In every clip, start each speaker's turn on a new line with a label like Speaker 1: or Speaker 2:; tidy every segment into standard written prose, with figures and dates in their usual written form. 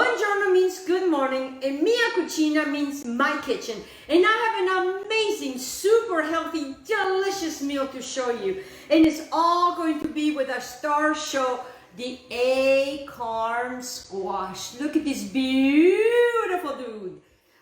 Speaker 1: Buongiorno means good morning, and mia cucina means my kitchen. And I have an amazing, super healthy, delicious meal to show you. And it's all going to be with our star show, the Acorn squash. Look at this beautiful dude.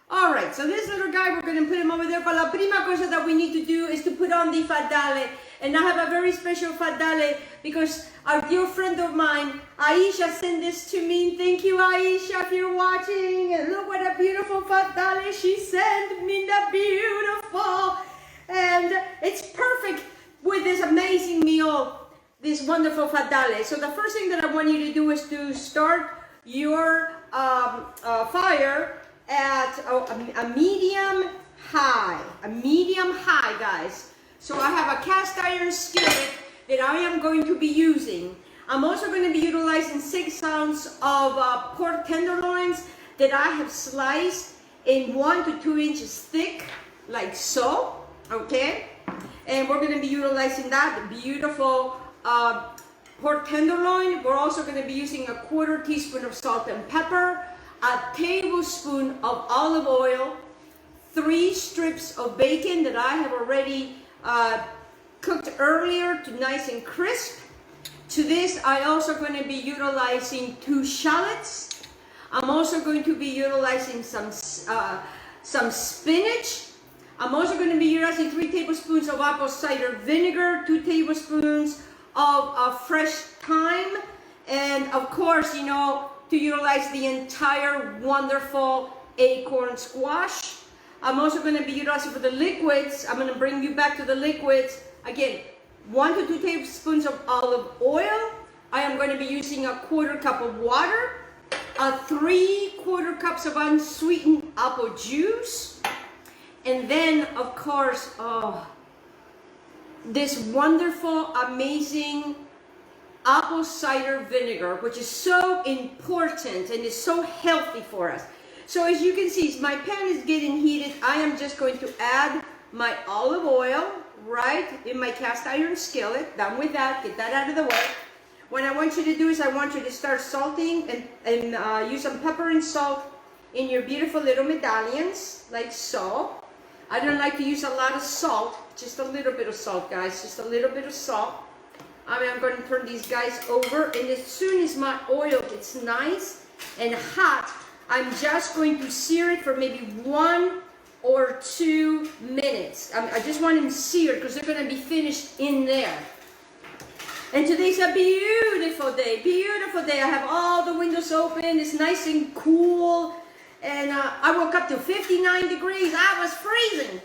Speaker 1: All right, so this little guy, we're going to put him over there. But la prima cosa that we need to do is to put on the fadale. And I have a very special fadale because our dear friend of mine, Aisha, sent this to me. Thank you, Aisha, if you're watching. And look what a beautiful fadale she sent me. The beautiful. And it's perfect with this amazing meal, this wonderful fadale. So the first thing that I want you to do is to start your fire at a medium high. A medium high, guys. So I have a cast iron skillet that I am going to be using. I'm also going to be utilizing 6 ounces of pork tenderloins that I have sliced in 1 to 2 inches thick, like so, okay? And we're going to be utilizing that beautiful pork tenderloin. We're also going to be using a 1/4 teaspoon of salt and pepper, a tablespoon of olive oil, 3 strips of bacon that I have already cooked earlier to nice and crisp. To this, I also going to be utilizing 2 shallots. I'm also going to be utilizing some spinach. I'm also going to be utilizing 3 tablespoons of apple cider vinegar, 2 tablespoons of fresh thyme, and of course, you know, to utilize the entire wonderful acorn squash. I'm also going to be utilizing for the liquids. I'm going to bring you back to the liquids. Again, 1 to 2 tablespoons of olive oil. I am going to be using a 1/4 cup of water, 3/4 cups of unsweetened apple juice, and then, of course, this wonderful, amazing apple cider vinegar, which is so important and is so healthy for us. So as you can see, my pan is getting heated. I am just going to add my olive oil right in my cast iron skillet. Done with that, get that out of the way. What I want you to do is I want you to start salting and use some pepper and salt in your beautiful little medallions, like so. I don't like to use a lot of salt, just a little bit of salt, guys, just a little bit of salt. I'm going to turn these guys over, and as soon as my oil gets nice and hot, I'm just going to sear it for maybe 1 or 2 minutes. I just want them seared because they're going to be finished in there. And today's a beautiful day, beautiful day. I have all the windows open. It's nice and cool. And I woke up to 59 degrees. I was freezing.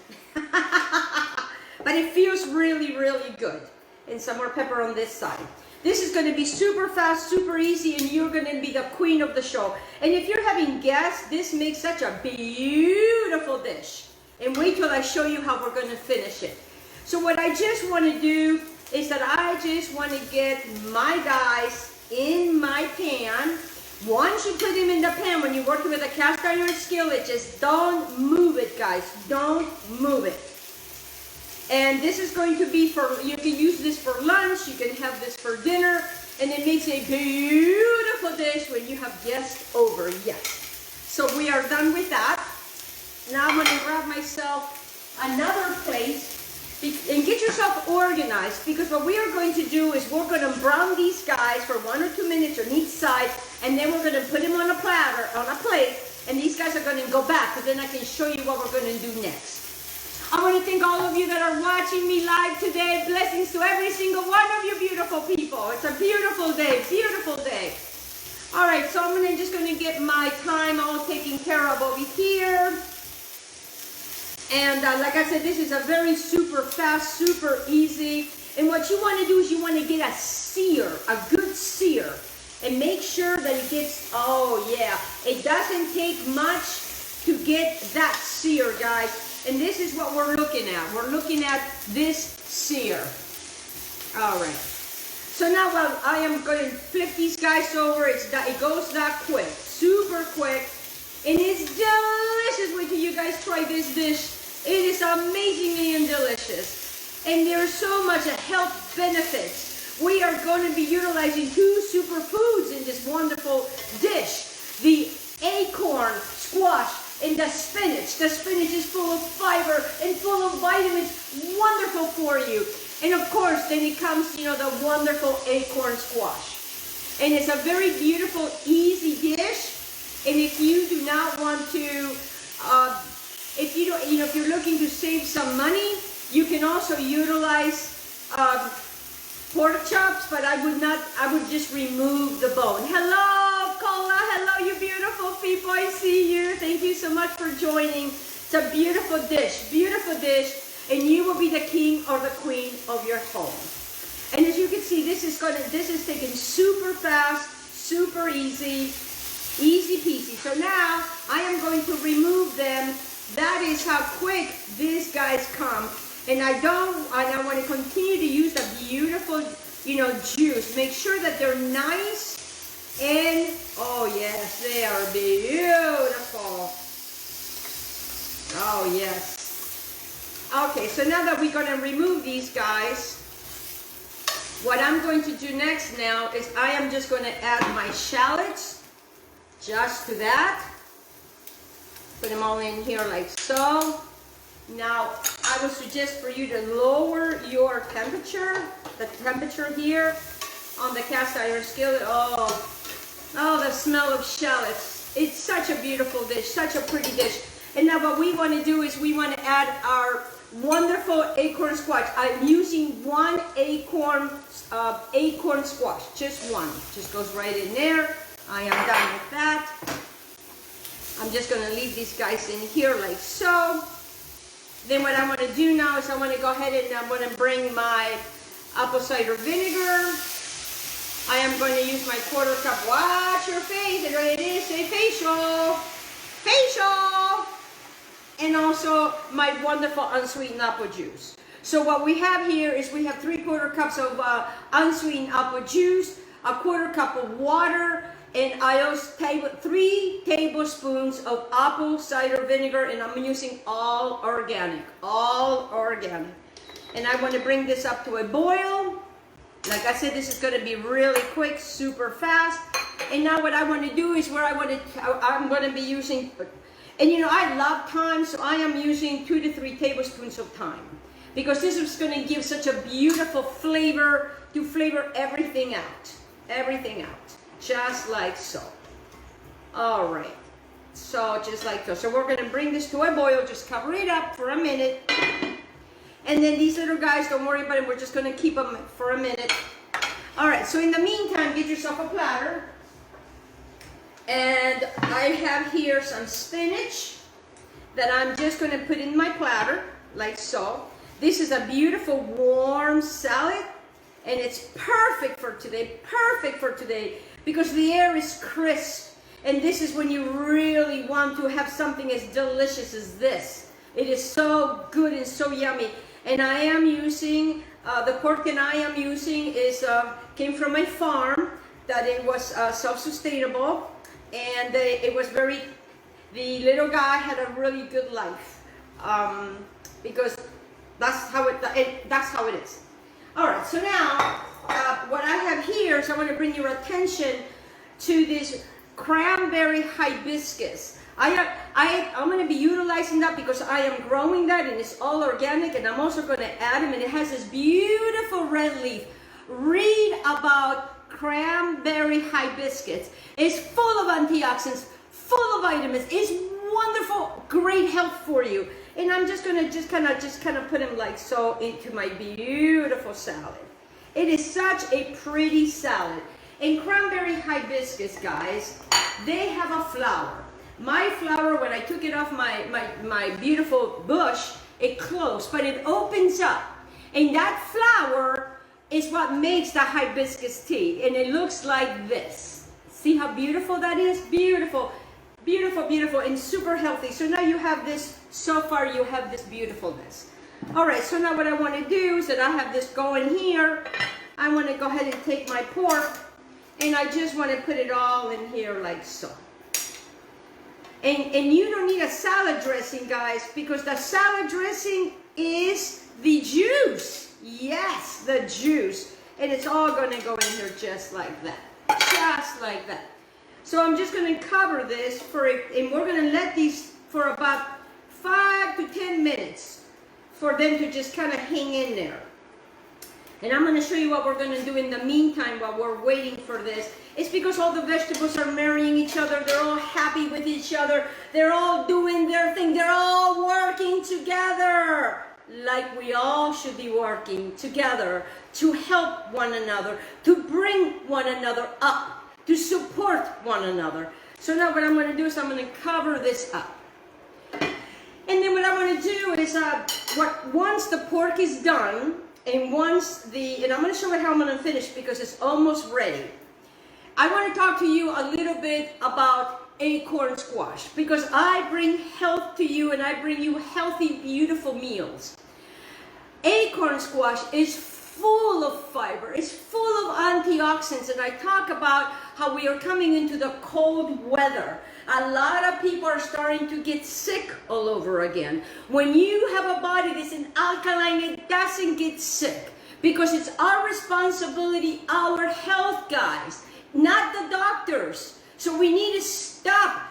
Speaker 1: But it feels really, really good. And some more pepper on this side. This is going to be super fast, super easy, and you're going to be the queen of the show. And if you're having guests, this makes such a beautiful dish. And wait till I show you how we're going to finish it. So what I just want to do is that I just want to get my dice in my pan. Once you put them in the pan, when you're working with a cast iron skillet, just don't move it, guys. Don't move it. And this is going to be for, you can use this for lunch, you can have this for dinner, and it makes a beautiful dish when you have guests over, yes. So we are done with that. Now I'm going to grab myself another plate, and get yourself organized, because what we are going to do is we're going to brown these guys for 1 or 2 minutes on each side, and then we're going to put them on a platter, on a plate, and these guys are going to go back, because then I can show you what we're going to do next. I want to thank all of you that are watching me live today. Blessings to every single one of you beautiful people. It's a beautiful day, beautiful day. All right, so I'm just going to get my thyme all taken care of over here. And like I said, this is a very super fast, super easy. And what you want to do is you want to get a sear, a good sear. And make sure that it gets, oh yeah, it doesn't take much to get that sear, guys. And this is what we're looking at. We're looking at this sear. All right. So now I am going to flip these guys over. It goes that quick, super quick. And it's delicious. Wait till you guys try this dish. It is amazingly and delicious. And there's so much health benefits. We are going to be utilizing 2 superfoods in this wonderful dish. The squash and the spinach. The spinach is full of fiber and full of vitamins, wonderful for you. And of course, then it comes, you know, the wonderful acorn squash. And it's a very beautiful, easy dish. And if you do not want to, if you don't, you know, if you're looking to save some money, you can also utilize pork chops, but I would not, I would just remove the bone. Hello, Cola. Hello, you beautiful people. I see you. Thank you so much for joining. It's a beautiful dish, and you will be the king or the queen of your home. And as you can see, this is taken super fast, super easy, easy peasy. So now I am going to remove them. That is how quick these guys come. And I want to continue to use the beautiful, you know, juice. Make sure that they're nice and, oh yes, they are beautiful. Oh yes. Okay, so now that we're going to remove these guys, what I'm going to do next now is I am just going to add my shallots just to that. Put them all in here like so. Now, I would suggest for you to lower your temperature, the temperature here on the cast iron skillet. Oh, the smell of shallots. It's such a beautiful dish, such a pretty dish. And now what we want to do is we want to add our wonderful acorn squash. I'm using one acorn squash, just one. Just goes right in there. I am done with that. I'm just going to leave these guys in here like so. Then what I want to do now is I want to go ahead and I'm going to bring my apple cider vinegar. I am going to use my 1/4 cup. Watch your face. And it is a facial. Facial. And also my wonderful unsweetened apple juice. So what we have here is we have 3/4 cups of unsweetened apple juice, a 1/4 cup of water, and I use 3 tablespoons of apple cider vinegar, and I'm using all organic, And I want to bring this up to a boil. Like I said, this is going to be really quick, super fast. And now what I want to do is I'm going to be using, and you know, I love thyme, so I am using 2 to 3 tablespoons of thyme. Because this is going to give such a beautiful flavor to flavor everything out. Everything out. Just like so. All right. So just like so. So we're going to bring this to a boil. Just cover it up for a minute. And then these little guys, don't worry about it. We're just going to keep them for a minute. All right. So in the meantime, get yourself a platter. And I have here some spinach that I'm just going to put in my platter. Like so. This is a beautiful warm salad. And it's perfect for today. Perfect for today. Because the air is crisp, and this is when you really want to have something as delicious as this. It is so good and so yummy. And I am using, the pork that I am using came from a farm that it was self-sustainable, and it was the little guy had a really good life, because that's how it is. All right, so now, what I have here is I want to bring your attention to this cranberry hibiscus. I'm going to be utilizing that because I am growing that, and it's all organic, and I'm also going to add them, and it has this beautiful red leaf. Read about cranberry hibiscus. It's full of antioxidants, full of vitamins. It's wonderful, great health for you. And I'm just going to kind of put them like so into my beautiful salad. It is such a pretty salad. And cranberry hibiscus, guys, they have a flower. My flower, when I took it off my beautiful bush, it closed, but it opens up. And that flower is what makes the hibiscus tea. And it looks like this. See how beautiful that is? Beautiful, beautiful, beautiful, and super healthy. So now you have this, so far you have this beautifulness. All right, so now what I want to do is that I have this going here. I want to go ahead and take my pork, and I just want to put it all in here like so. And you don't need a salad dressing, guys, because the salad dressing is the juice. Yes, the juice. And it's all going to go in here just like that. Just like that. So I'm just going to cover this and we're going to let these for about 5 to 10 minutes for them to just kind of hang in there. And I'm going to show you what we're going to do in the meantime while we're waiting for this. It's because all the vegetables are marrying each other. They're all happy with each other. They're all doing their thing. They're all working together like we all should be working together to help one another, to bring one another up, to support one another. So now what I'm going to do is I'm going to cover this up. And then what I want to do is once the pork is done, and I'm going to show you how I'm going to finish because it's almost ready. I want to talk to you a little bit about Acorn squash because I bring health to you and I bring you healthy, beautiful meals. Acorn squash is full of fiber, it's full of antioxidants, and I talk about how we are coming into the cold weather. A lot of people are starting to get sick all over again. When you have a body that's an alkaline, it doesn't get sick because it's our responsibility, our health guys, not the doctors. So we need to stop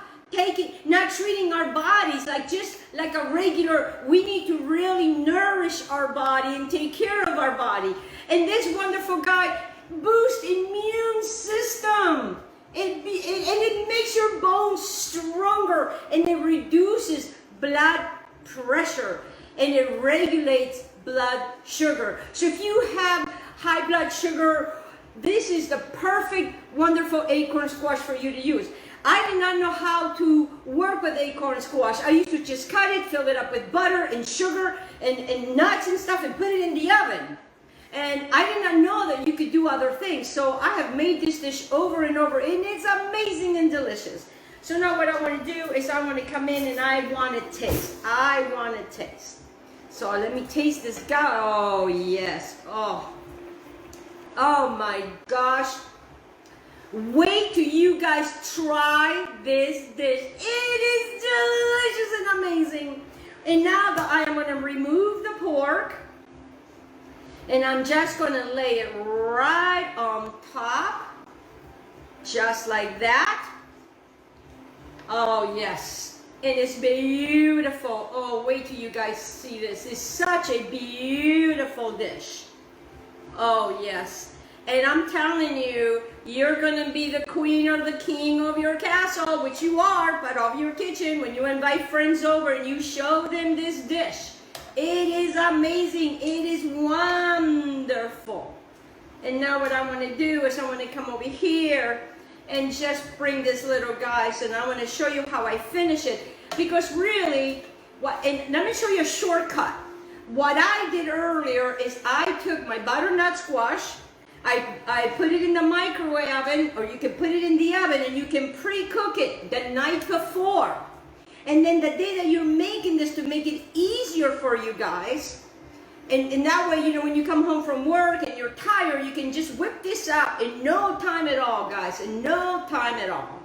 Speaker 1: not treating our bodies just like a regular. We need to really nourish our body and take care of our body. And this wonderful guy boosts immune system. And it makes your bones stronger, and it reduces blood pressure, and it regulates blood sugar. So if you have high blood sugar, this is the perfect, wonderful acorn squash for you to use. I did not know how to work with acorn squash. I used to just cut it, fill it up with butter and sugar and nuts and stuff and put it in the oven. And I did not know that you could do other things. So I have made this dish over and over, and it's amazing and delicious. So now what I want to do is I want to come in and I want to taste. I want to taste. So let me taste this guy. Oh, yes. Oh my gosh. Wait till you guys try this dish. It is delicious and amazing. And now I am going to remove the pork. And I'm just going to lay it right on top. Just like that. Oh, yes. And it's beautiful. Oh, wait till you guys see this. It's such a beautiful dish. Oh, yes. And I'm telling you, you're going to be the queen or the king of your castle, which you are, but of your kitchen, when you invite friends over and you show them this dish. It is amazing. It is wonderful. And now what I want to do is I want to come over here and just bring this little guy. So now I want to show you how I finish it. Because really, and let me show you a shortcut. What I did earlier is I took my butternut squash, I put it in the microwave oven, or you can put it in the oven and you can pre-cook it the night before. And then the day that you're making this, to make it easier for you guys, and that way, you know, when you come home from work and you're tired, you can just whip this out in no time at all, guys, in no time at all.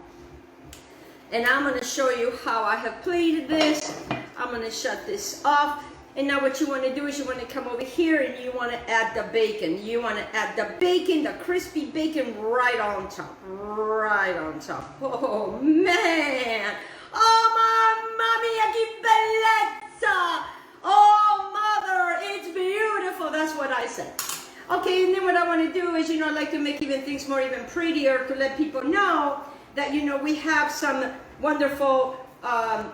Speaker 1: And I'm going to show you how I have plated this. I'm going to shut this off. And now what you want to do is you want to come over here and you want to add the bacon. You want to add the bacon, the crispy bacon right on top. Right on top. Oh, man. Oh, mamma mia, che bellezza. Oh, mother, it's beautiful. That's what I said. Okay, and then what I want to do is, you know, I like to make even prettier to let people know that, you know, we have some wonderful time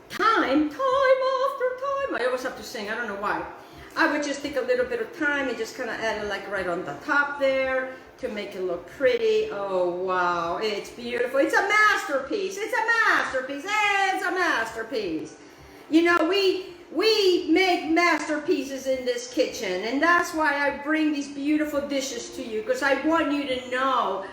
Speaker 1: after time. I always have to sing, I don't know why. I would just take a little bit of time and just kind of add it like right on the top there to make it look pretty. Oh, wow, it's beautiful. It's a masterpiece. It's a masterpiece. It's a masterpiece. You know, we make masterpieces in this kitchen, and that's why I bring these beautiful dishes to you, because I want you to know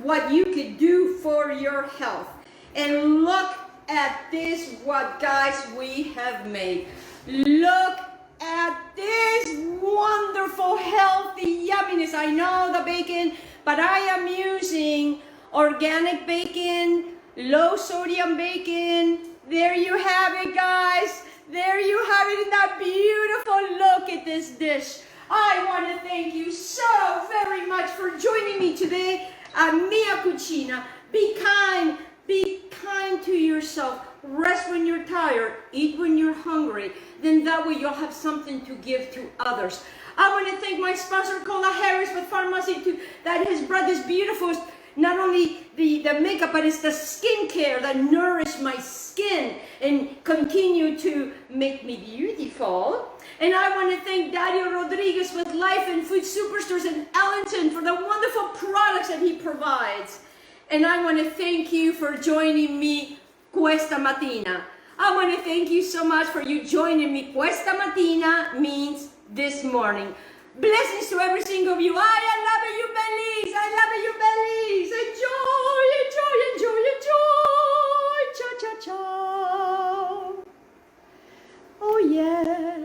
Speaker 1: what you could do for your health. And look at this, what guys we have made. Look at this wonderful healthy yumminess. I know the bacon, but I am using organic bacon, low sodium bacon. There you have it, guys. There you have it in that beautiful look at this dish. I want to thank you so very much for joining me today at Mia Cucina. Be kind. Be kind to yourself. Rest when you're tired. Eat when you're hungry. Then that way you'll have something to give to others. I want to thank my sponsor, Cola Harris with FARMASI, that has brought this beautiful, not only the makeup, but it's the skincare that nourish my skin and continue to make me beautiful. And I want to thank Dario Rodriguez with Life and Food Superstores in Ellenton for the wonderful products that he provides. And I want to thank you for joining me questa mattina. I want to thank you so much for you joining me. Questa mattina means this morning. Blessings to every single of you. I love you, bellies. I love you, bellies. Enjoy, enjoy, enjoy, enjoy. Cha, cha, cha. Oh, yeah.